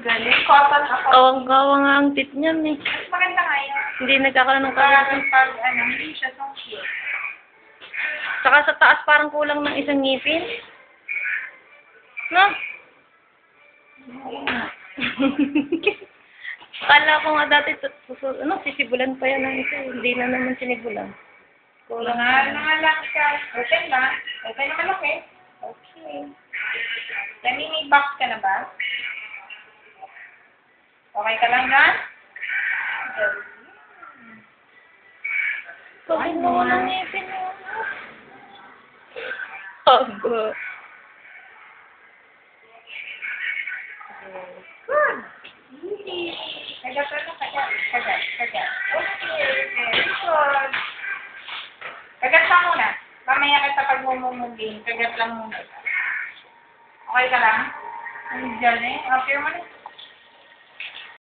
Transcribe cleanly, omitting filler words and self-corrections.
galing. Cotton ako. Kawang-kawa nga ang tit niyan eh. Mas maganda nga yun. Hindi nagkakaroon ng Parang kagat. pag, hindi siya sungkit. Saka sa taas parang kulang ng isang ngipin. No? Kala ko nga dati, sisibulan pa yan ng isa. Hindi na naman sinibulan. Kulang nga, nangalaki ka. Open ba? Open naman ako eh. Okay. Dami, may box ka na ba? Okay ka lang na? Pagin mo ng ngipin mo. Aba. Good. Easy. Kagat na, kagat. Okay, very good. Kagat lang muna. Mamaya kita pag mumumugin. Kagat lang muna. Okay ka lang? Ang galing. Okay mo na.